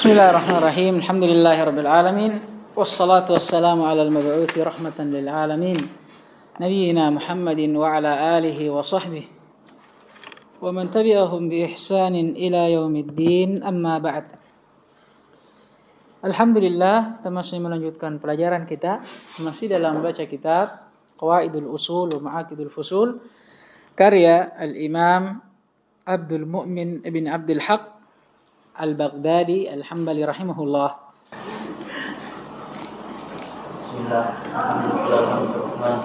Bismillahirrahmanirrahim. Alhamdulillahirabbil alamin. Wassalatu wassalamu ala al-mab'uts rahmatan lil alamin. Nabiyyina Muhammadin wa ala alihi wa sahbihi wa man tabi'ahum bi ihsanin ila yaumiddin. Amma ba'd. Alhamdulillah, kita masih melanjutkan pelajaran kita masih dalam baca kitab Qawaidul Usul wa Ma'aqidul Fusul karya Al-Imam Abdul Mu'min ibn Abdul Haq Al-Baghdadi Al-Hambali rahimahullah. Bismillah. Alhamdulillah.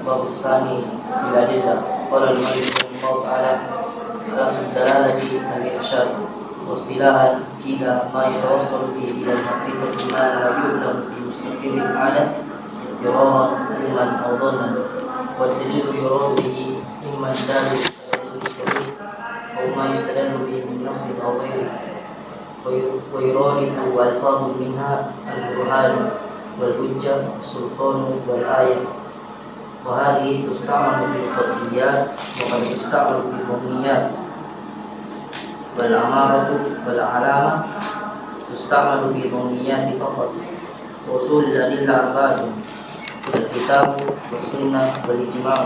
Bab tsani fil adillah. Qala al-Malik rahimahullah ta'ala asl dalalati al-irsyad wa istilahan ila ma yatawassalu bihi ila al-ma'rifati ma la yu'lam fi mustaqil al-'adah yaraha ilman aw dhannan. والدليل يراد به إما الدال أو ما يستدل به من نص أو غيره ويرادف ألفاظ منها البرهان والحجة السلطان والآية وهذه تستعمل في القطعيات وقد تستعمل في المبنيات والأمارة والعلامة تستعمل في المبنيات فقط. وأصول الأدلة أربعة: الكتاب والسنة والإجماع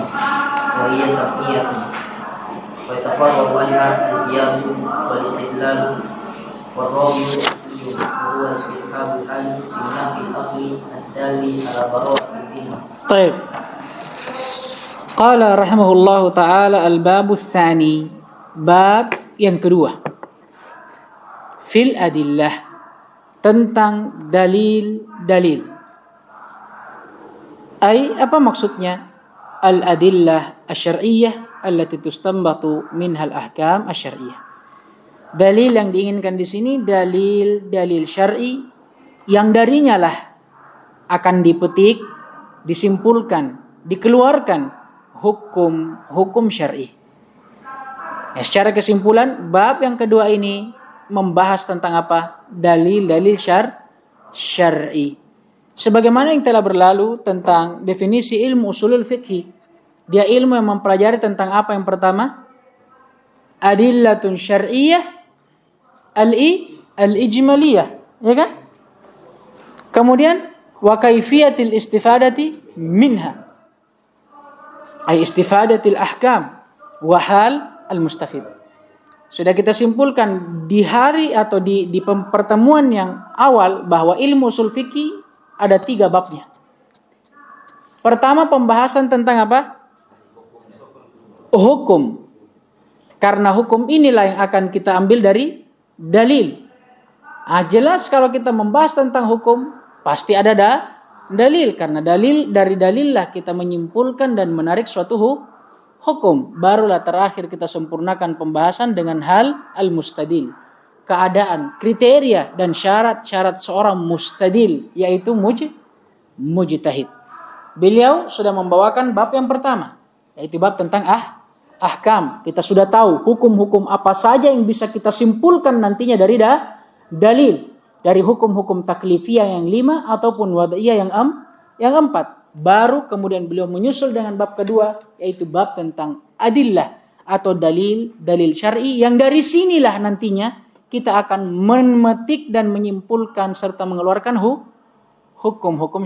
وهي سمعية ويتفرع عنها القياس والاستدلال. والرابع وهو استصحاب الحل في نفي الأصل الدال على براءة الذمة. طيب. Qala rahimahullahu ta'ala al-babu tsani, bab yang kedua, fil adillah, tentang dalil-dalil. Apa maksudnya? Al-adillah asy-syar'iyyah allati tustanbatu minha al-ahkam asy-syar'iyyah. Dalil yang diinginkan di sini dalil syar'i yang darinya lah akan dipetik, disimpulkan, dikeluarkan hukum syar'i. Ya, secara kesimpulan, bab yang kedua ini membahas tentang apa? Dalil-dalil syar'i. Sebagaimana yang telah berlalu tentang definisi ilmu usulul fiqhi, dia ilmu yang mempelajari tentang apa yang pertama? Adillatun syar'iyyah al-ijmaliyah, ya kan? Kemudian wa kaifiyatil istifadati minha, ay istifadatil ahkam wa hal al-mustafid. Sudah kita simpulkan di hari atau di pertemuan yang awal bahwa ilmu usul fikih ada 3 babnya. Pertama, pembahasan tentang apa? Hukum. Karena hukum inilah yang akan kita ambil dari dalil. Jelas kalau kita membahas tentang hukum, pasti ada dalil. Karena dari dalil lah kita menyimpulkan dan menarik suatu hukum. Barulah terakhir kita sempurnakan pembahasan dengan hal al-mustadil. Keadaan, kriteria dan syarat-syarat seorang mustadil, yaitu mujtahid. Beliau sudah membawakan bab yang pertama, yaitu bab tentang ahkam. Kita sudah tahu hukum-hukum apa saja yang bisa kita simpulkan nantinya dari dalil, dari hukum-hukum taklifiyah yang 5 ataupun wad'iyah yang 4. Baru kemudian beliau menyusul dengan bab kedua, yaitu bab tentang adillah atau dalil syar'i, yang dari sinilah nantinya kita akan memetik dan menyimpulkan serta mengeluarkan hukum-hukum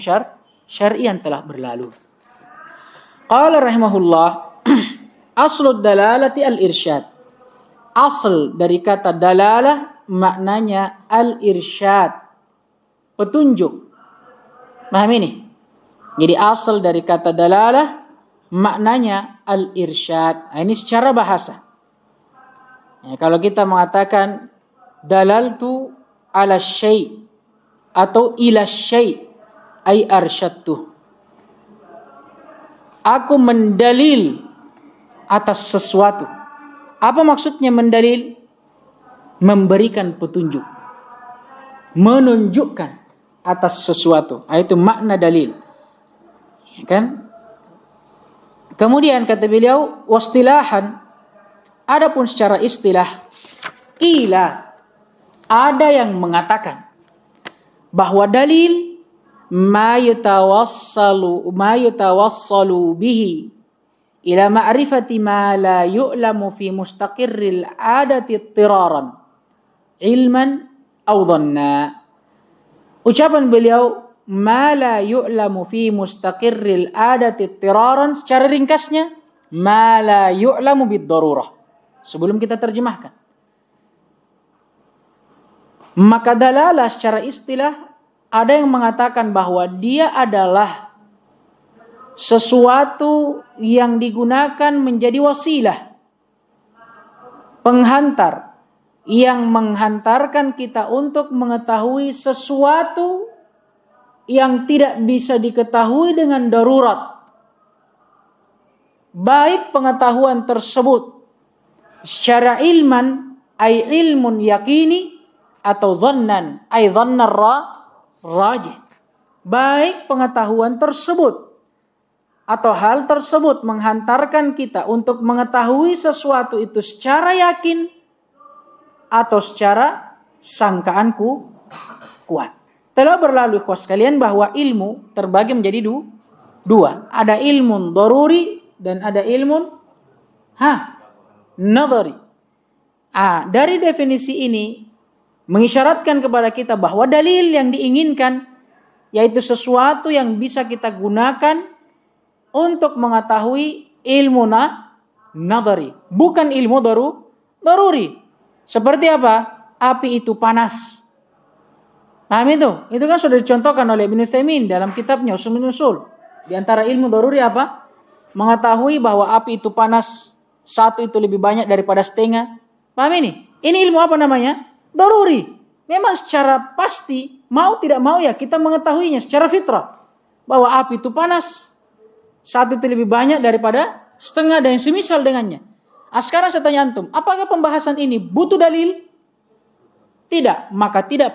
syar'i yang telah berlalu. Qala rahimahullah, aslud dalalati al-irsyad. Asal dari kata dalalah maknanya al-irsyad, petunjuk. Paham ini? Jadi asal dari kata dalalah maknanya al-irsyad. Ini secara bahasa. Ya, kalau kita mengatakan dalaltu ala syai' atau ila syai' ay arsyadtuh, aku mendalil atas sesuatu. Apa maksudnya mendalil? Memberikan petunjuk, menunjukkan atas sesuatu. Itu makna dalil, ya kan? Kemudian kata beliau, wastilahan, adapun secara istilah, qila, ada yang mengatakan bahwa dalil ma yatawassalu bihi ila ma'rifati ma la yu'lamu fi mustaqirril adati ittiraran ilman aw dhanna. Ucapan beliau ma la yu'lamu fi mustaqirril adati ittiraran, secara ringkasnya ma la yu'lamu bid darurah. Sebelum kita terjemahkan, maka dalalah secara istilah ada yang mengatakan bahwa dia adalah sesuatu yang digunakan menjadi wasilah, penghantar, yang menghantarkan kita untuk mengetahui sesuatu yang tidak bisa diketahui dengan darurat. Baik pengetahuan tersebut secara ilman ay ilmun yakini, atau dhannan ay dhannar rajih. Baik pengetahuan tersebut atau hal tersebut menghantarkan kita untuk mengetahui sesuatu itu secara yakin atau secara sangkaanku kuat. Telah berlalu ikhwas sekalian bahwa ilmu terbagi menjadi dua. Ada ilmun daruri dan ada ilmun nadhari. Dari definisi ini mengisyaratkan kepada kita bahwa dalil yang diinginkan yaitu sesuatu yang bisa kita gunakan untuk mengetahui ilmu nadhari, bukan ilmu daruri. Seperti apa? Api itu panas. Paham itu? Itu kan sudah dicontohkan oleh Ibnu Utsaimin dalam kitabnya Ushulun Nusul. Di antara ilmu daruri apa? Mengetahui bahwa api itu panas, satu itu lebih banyak daripada setengah. Paham ini? Ini ilmu apa namanya? Daruri. Memang secara pasti, mau tidak mau ya kita mengetahuinya secara fitrah. Bahwa api itu panas, satu itu lebih banyak daripada setengah dan semisal dengannya. Sekarang saya tanya antum, apakah pembahasan ini butuh dalil? Tidak, maka tidak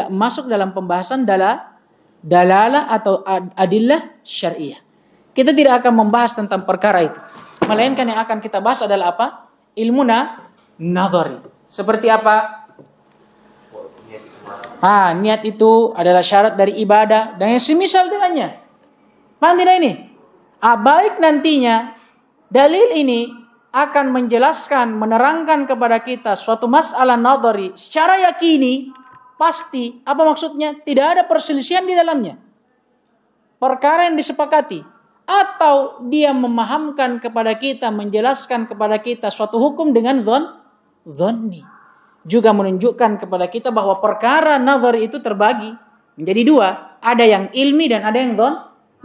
masuk dalam pembahasan dalalah atau adillah syariah. Kita tidak akan membahas tentang perkara itu. Melainkan yang akan kita bahas adalah apa? Ilmu nadhari. Seperti apa? Niat itu adalah syarat dari ibadah dan yang semisal dengannya. Paham tidak ini? Baik nantinya dalil ini akan menjelaskan, menerangkan kepada kita suatu masalah nadhari secara yakini, pasti. Apa maksudnya? Tidak ada perselisihan di dalamnya. Perkara yang disepakati. Atau dia memahamkan kepada kita, menjelaskan kepada kita suatu hukum dengan dhanni. Juga menunjukkan kepada kita bahwa perkara nadhari itu terbagi menjadi dua. Ada yang ilmi dan ada yang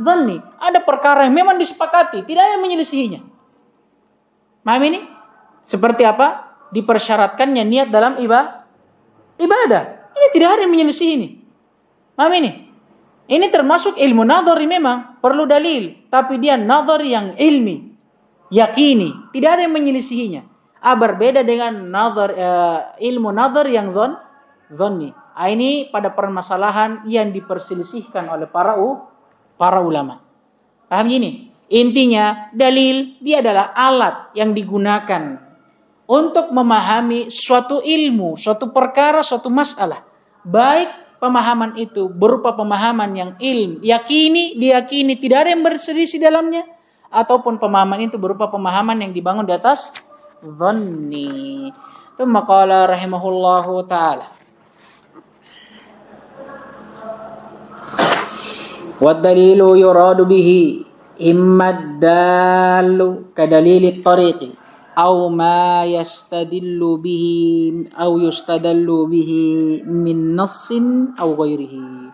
dhanni. Ada perkara yang memang disepakati, tidak ada yang menyelisihinya. Paham ini? Seperti apa? Dipersyaratkannya niat dalam ibadah. Ini tidak ada yang menyelisihi ini. Paham ini? Ini termasuk ilmu nadhari memang. Perlu dalil. Tapi dia nadhari yang ilmi. Yakini. Tidak ada yang menyelisihinya. Berbeda dengan ilmu nadhar yang dhanni. Ini pada permasalahan yang diperselisihkan oleh para ulama. Paham ini? Intinya dalil dia adalah alat yang digunakan untuk memahami suatu ilmu, suatu perkara, suatu masalah. Baik pemahaman itu berupa pemahaman yang yakini, diyakini tidak ada yang berselisih dalamnya, ataupun pemahaman itu berupa pemahaman yang dibangun di atas dhanni. Tsumma qala rahimahullahu taala. Wa dalilu yuradu bihi imma dalu kadalili tariqi aw ma yastadillu bihi aw yustadallu bihi min nassin aw ghairihi.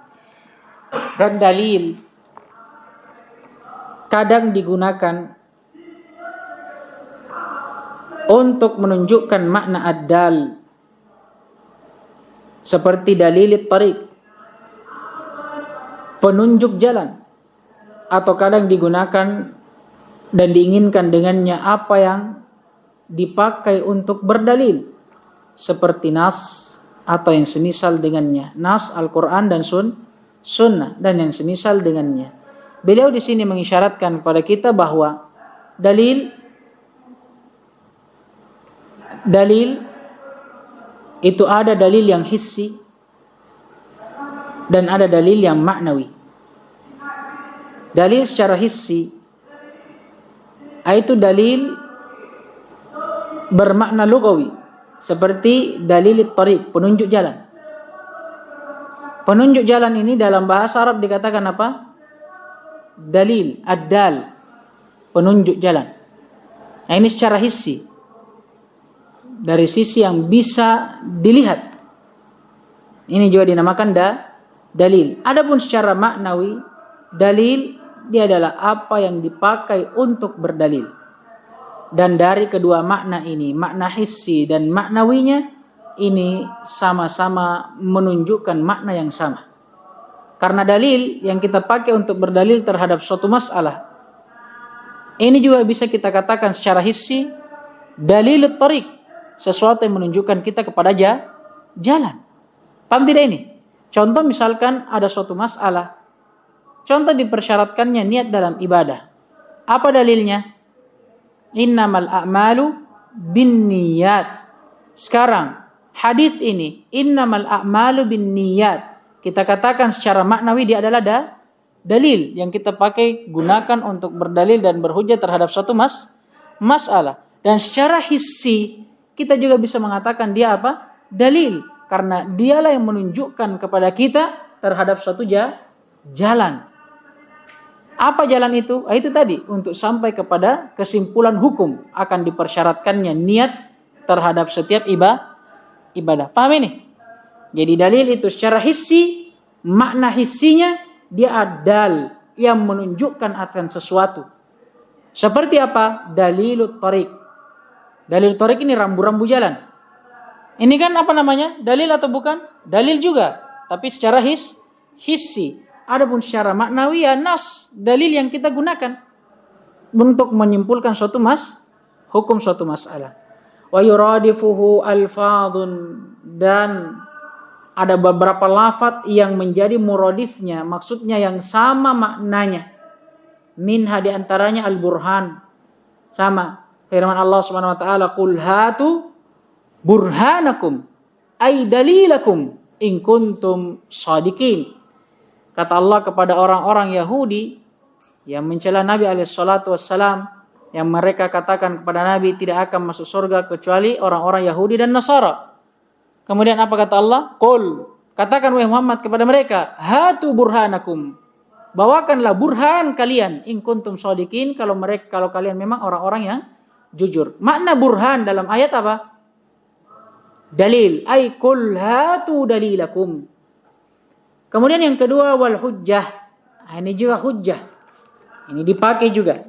Dan dalil kadang digunakan untuk menunjukkan makna ad-dal, seperti dalil tariq, penunjuk jalan, atau kadang digunakan dan diinginkan dengannya apa yang dipakai untuk berdalil, seperti nas atau yang semisal dengannya. Nas Al-Quran dan sunnah dan yang semisal dengannya. Beliau di sini mengisyaratkan kepada kita bahwa dalil itu ada dalil yang hissi dan ada dalil yang maknawi. Dalil secara hissi Itu dalil bermakna lugawi, seperti dalil tariq, penunjuk jalan. Penunjuk jalan ini dalam bahasa Arab dikatakan apa? Dalil, ad-dal, penunjuk jalan. Nah, ini secara hissi, dari sisi yang bisa dilihat. Ini juga dinamakan dalil. Adapun secara maknawi, dalil dia adalah apa yang dipakai untuk berdalil. Dan dari kedua makna ini, makna hissi dan maknawinya, ini sama-sama menunjukkan makna yang sama. Karena dalil yang kita pakai untuk berdalil terhadap suatu masalah, ini juga bisa kita katakan secara hissi, dalilut tariq, sesuatu yang menunjukkan kita kepada jalan. Paham tidak ini? Contoh misalkan ada suatu masalah, contoh dipersyaratkannya niat dalam ibadah. Apa dalilnya? Innamal a'malu binniyat. Sekarang hadis ini, innamal a'malu binniyat, kita katakan secara maknawi dia adalah dalil yang kita pakai gunakan untuk berdalil dan berhujjah terhadap suatu masalah. Dan secara hissi kita juga bisa mengatakan dia apa? Dalil, karena dialah yang menunjukkan kepada kita terhadap suatu jalan. Apa jalan itu? Itu tadi, untuk sampai kepada kesimpulan hukum akan dipersyaratkannya niat terhadap setiap ibadah. Paham ini? Jadi dalil itu secara hissi, makna hissinya dia adal yang menunjukkan akan sesuatu. Seperti apa? Dalilut tariq. Dalil tariq ini rambu-rambu jalan. Ini kan apa namanya? Dalil atau bukan? Dalil juga, tapi secara hissi. Adapun secara maknawi ya nas, dalil yang kita gunakan untuk menyimpulkan suatu hukum suatu masalah. Wa yuradifuhu alfadhun, dan ada beberapa lafaz yang menjadi muradifnya, maksudnya yang sama maknanya. Minha di antaranya al-burhan. Sama firman Allah Subhanahu wa taala, qul hatu burhanakum ay dalilakum in kuntum shadiqin. Kata Allah kepada orang-orang Yahudi yang mencela Nabi alaihissalatu wassalam, yang mereka katakan kepada Nabi tidak akan masuk surga kecuali orang-orang Yahudi dan Nasara. Kemudian apa kata Allah? Qul, katakan wahai Muhammad kepada mereka, hatu burhanakum, bawakanlah burhan kalian, in kuntum shadiqin, kalau kalian memang orang-orang yang jujur. Makna burhan dalam ayat apa? Dalil, ay qul hatu dalilakum. Kemudian yang kedua wal hujjah. Ini juga hujjah. Ini dipakai juga.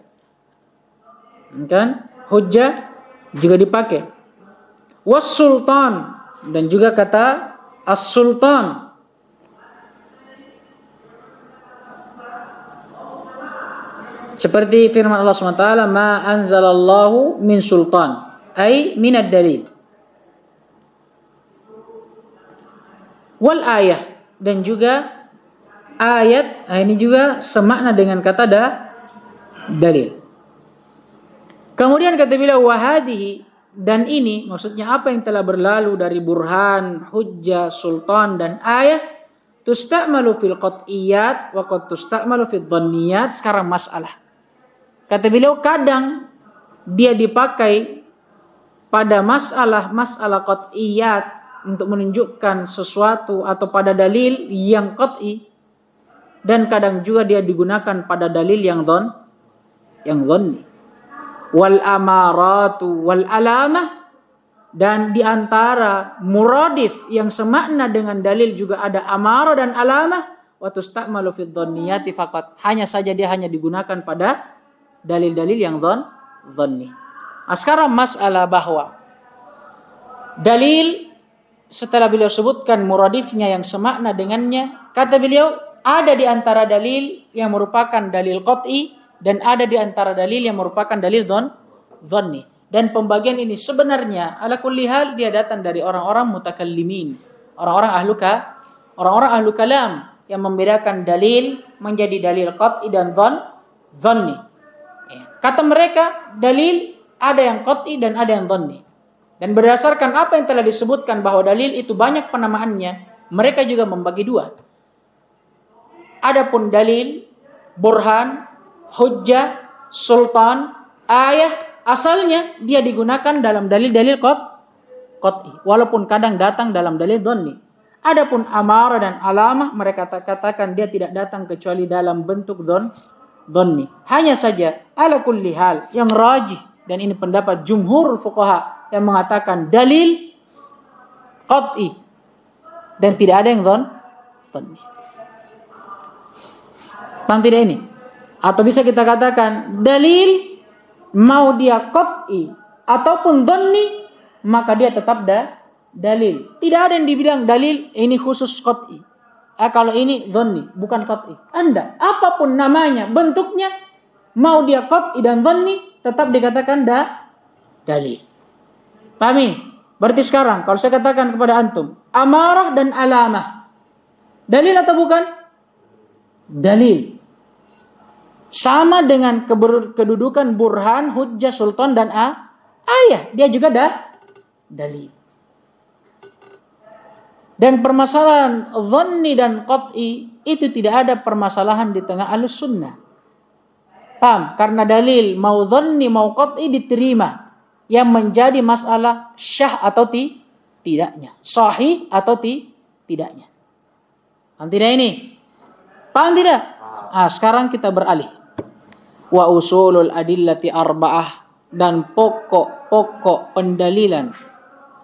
Kan? Hujjah juga dipakai. Was sultan, dan juga kata as-sultan. Seperti firman Allah SWT, ma anzalallahu min sultan, ay minad dalil. Wal ayah, dan juga ayat, ini juga semakna dengan kata dalil. Kemudian kata beliau wahadihi, dan ini maksudnya apa yang telah berlalu dari burhan, hujjah, sultan dan ayat, tusta'malu fil qat'iyat wa qad tusta'malu fil dhanniyat. Sekarang masalah. Kata beliau kadang dia dipakai pada masalah qat'iyat untuk menunjukkan sesuatu atau pada dalil yang qat'i, dan kadang juga dia digunakan pada dalil yang dhanni. Wal amaratu wal alamah, dan di antara muradif yang semakna dengan dalil juga ada amarah dan alamah. Wa tusta'malu fid dhanniyati faqat, hanya saja dia hanya digunakan pada dalil-dalil yang dhanni. Sekarang masalah bahwa dalil, setelah beliau sebutkan muradifnya yang semakna dengannya, kata beliau ada di antara dalil yang merupakan dalil qat'i dan ada di antara dalil yang merupakan dalil dhanni. Dan pembagian ini sebenarnya ala kulli hal dia datang dari orang-orang mutakallimin, orang-orang ahlu kalam yang membedakan dalil menjadi dalil qat'i dan dhanni. Kata mereka dalil ada yang qat'i dan ada yang dhanni. Dan berdasarkan apa yang telah disebutkan bahwa dalil itu banyak penamaannya, mereka juga membagi dua. Adapun dalil, burhan, hujjah, sultan, ayah asalnya dia digunakan dalam dalil-dalil qat'i, walaupun kadang datang dalam dalil dhanni. Adapun amarah dan alamah mereka katakan dia tidak datang kecuali dalam bentuk dhanni. Hanya saja ala kulli hal yang rajih, dan ini pendapat jumhur fuqaha yang mengatakan dalil qat'i dan tidak ada yang dhanni. Paham tidak ini? Atau bisa kita katakan dalil mau dia qat'i ataupun dhanni, maka dia tetap dalil. Tidak ada yang dibilang dalil ini khusus qat'i. Kalau ini dhanni, bukan qat'i. Anda, apapun namanya, bentuknya, mau dia qat'i dan dhanni, tetap dikatakan dalil. Paham ini? Berarti sekarang, kalau saya katakan kepada antum, amarah dan alamah, dalil atau bukan? Dalil. Sama dengan kedudukan burhan, hujjah, sultan, dan ayah. Dia juga dalil. Dan permasalahan dhanni dan qat'i itu tidak ada permasalahan di tengah ahlus sunnah. Paham? Karena dalil mau dhanni mau qat'i diterima. Yang menjadi masalah syah atau tidaknya. Sahih atau tidaknya. Paham tidak ini? Paham tidak? Sekarang kita beralih. Wa usulul adillati arba'ah, dan pokok-pokok pendalilan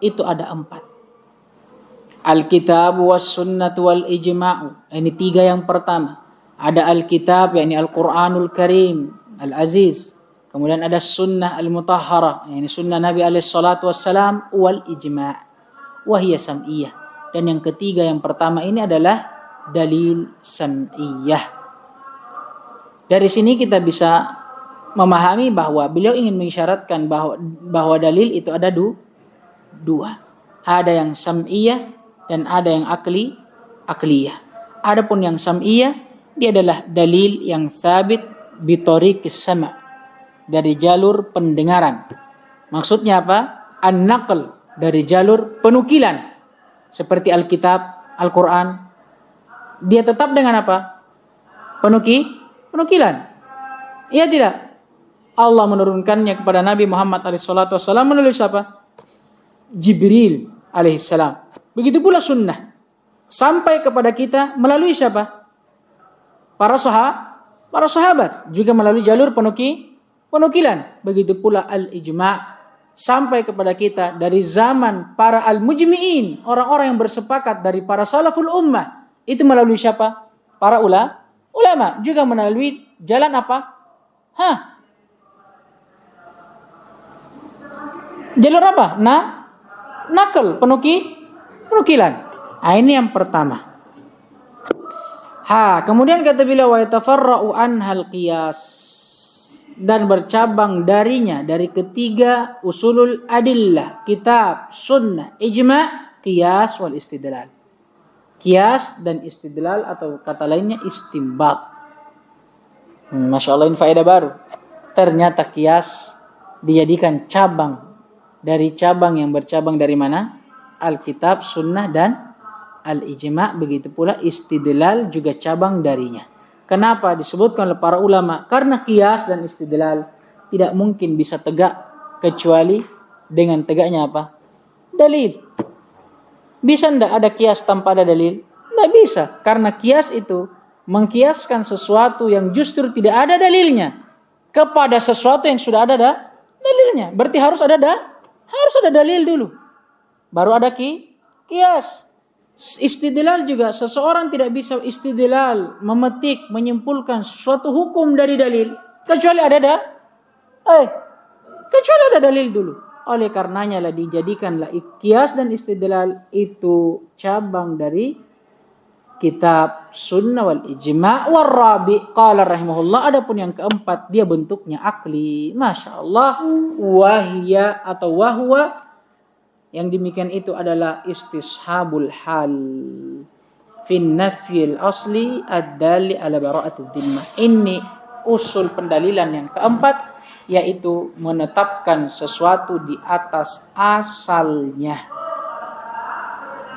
itu ada 4. Alkitab was sunnatu wal ijma'u. Ini 3 yang pertama. Ada alkitab, yakni Al-Quranul Karim Al-Aziz. Kemudian ada sunnah al-mutahharah, yakni sunnah Nabi alaihi salatu wassalam, wal ijma'. Wahiyya sam'iyah. Dan yang ketiga, yang pertama ini adalah dalil sam'iyah. Dari sini kita bisa memahami bahwa beliau ingin mengisyaratkan bahwa dalil itu ada 2. Ada yang sam'iyah dan ada yang akliyah. Adapun yang sam'iyah, dia adalah dalil yang sabit bitariqis sama', dari jalur pendengaran. Maksudnya apa? An-naql, dari jalur penukilan. Seperti Alkitab, Al-Quran. Dia tetap dengan apa? Penukilan. Iya tidak? Allah menurunkannya kepada Nabi Muhammad SAW menulis apa? Jibril alaihissalam. Begitu pula sunnah. Sampai kepada kita melalui siapa? Para sahabat. Juga melalui jalur penukilan. Begitu pula al-ijma'. Sampai kepada kita dari zaman para al-mujmi'in. Orang-orang yang bersepakat dari para salaful ummah. Itu melalui siapa? Para ulama. Juga melalui jalan apa? Jalur apa? Nakal, penukilan. Ini yang pertama. Kemudian kata beliau wa yatafarra'u anhal qiyas, dan bercabang darinya, dari ketiga usulul adillah, kitab, sunnah, ijma', qiyas wal istidlal. Qiyas dan istidlal, atau kata lainnya istinbat. Masya Allah, ini faedah baru. Ternyata qiyas dijadikan cabang dari cabang yang bercabang dari mana? Alkitab, sunnah, dan al-ijma'. Begitu pula istidlal juga cabang darinya. Kenapa disebutkan oleh para ulama? Karena qiyas dan istidlal tidak mungkin bisa tegak kecuali dengan tegaknya apa? Dalil. Bisa ndak ada qiyas tanpa ada dalil? Nggak bisa. Karena qiyas itu mengkiaskan sesuatu yang justru tidak ada dalilnya kepada sesuatu yang sudah ada dalilnya. Berarti harus ada dalil dulu. Baru ada qiyas. Istidlal juga, seseorang tidak bisa istidlal, memetik, menyimpulkan suatu hukum dari dalil kecuali ada dalil dulu. Oleh karenanya lah dijadikanlah qiyas dan istidlal itu cabang dari kitab, sunnah, wal ijma' wal rabi'. Qala rahimahullah, adapun yang keempat dia bentuknya akli. Masya Allah. Wahya atau wahwa, yang demikian itu adalah istishabul hal fin nafyil asli ad-dali ala bara'atid dhimmah. Ini usul pendalilan yang keempat, yaitu menetapkan sesuatu di atas asalnya.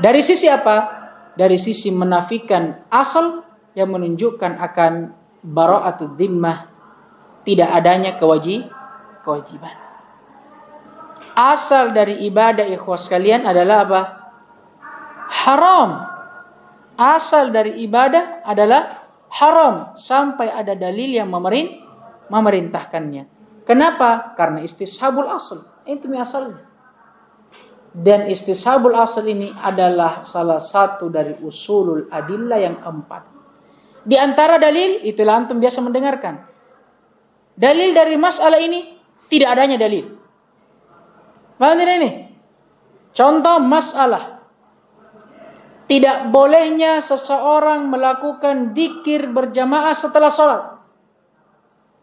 Dari sisi apa? Dari sisi menafikan asal yang menunjukkan akan bara'atul dhimmah, tidak adanya kewajiban. Asal dari ibadah ikhwas sekalian adalah apa? Haram. Asal dari ibadah adalah haram sampai ada dalil yang memerintahkannya. Kenapa? Karena istishabul asl. Itu asalnya. Dan istishabul asl ini adalah salah satu dari usulul adillah yang 4. Di antara dalil, itulah antum biasa mendengarkan. Dalil dari masalah ini tidak adanya dalil. Paham tidak ini? Contoh masalah. Tidak bolehnya seseorang melakukan dzikir berjamaah setelah sholat.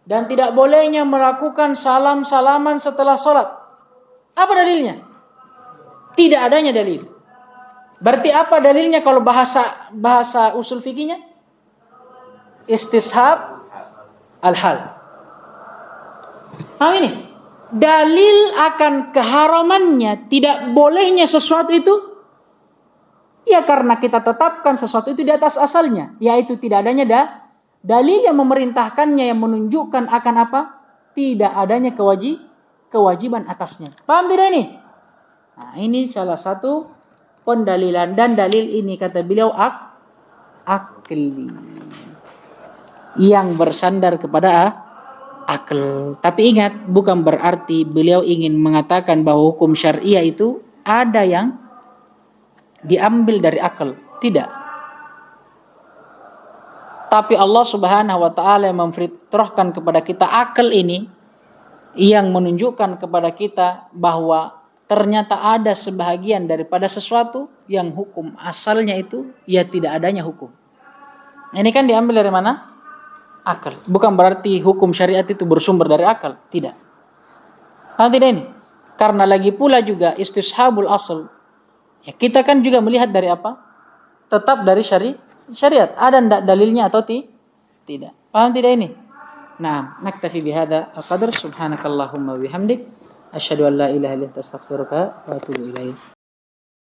Dan tidak bolehnya melakukan salam-salaman setelah sholat. Apa dalilnya? Tidak adanya dalil. Berarti apa dalilnya kalau bahasa usul fikihnya? Istishab al-hal. Paham ini? Dalil akan keharamannya, tidak bolehnya sesuatu itu, ya karena kita tetapkan sesuatu itu di atas asalnya, yaitu tidak adanya dalil yang memerintahkannya, yang menunjukkan akan apa? Tidak adanya kewajiban atasnya. Paham tidak ini? Nah, ini salah satu pendalilan, dan dalil ini kata beliau akli, yang bersandar kepada akal. Tapi ingat, bukan berarti beliau ingin mengatakan bahwa hukum syariah itu ada yang diambil dari akal. Tidak. Tapi Allah Subhanahu wa taala yang memfitrahkan kepada kita akal ini, yang menunjukkan kepada kita bahwa ternyata ada sebahagian daripada sesuatu yang hukum asalnya itu ya tidak adanya hukum. Ini kan diambil dari mana? Akal. Bukan berarti hukum syariat itu bersumber dari akal. Tidak. Tidak ini. Karena lagi pula juga istishabul asal. Ya, kita kan juga melihat dari apa? Tetap dari syariat. Ada ndak dalilnya atau tidak? Paham tidak ini? Nah, naktafi bihada al-qadar. Subhanakallahumma bihamdik. Asyhadu an la ilaha illa anta astaghfiruka wa atubu ilaik.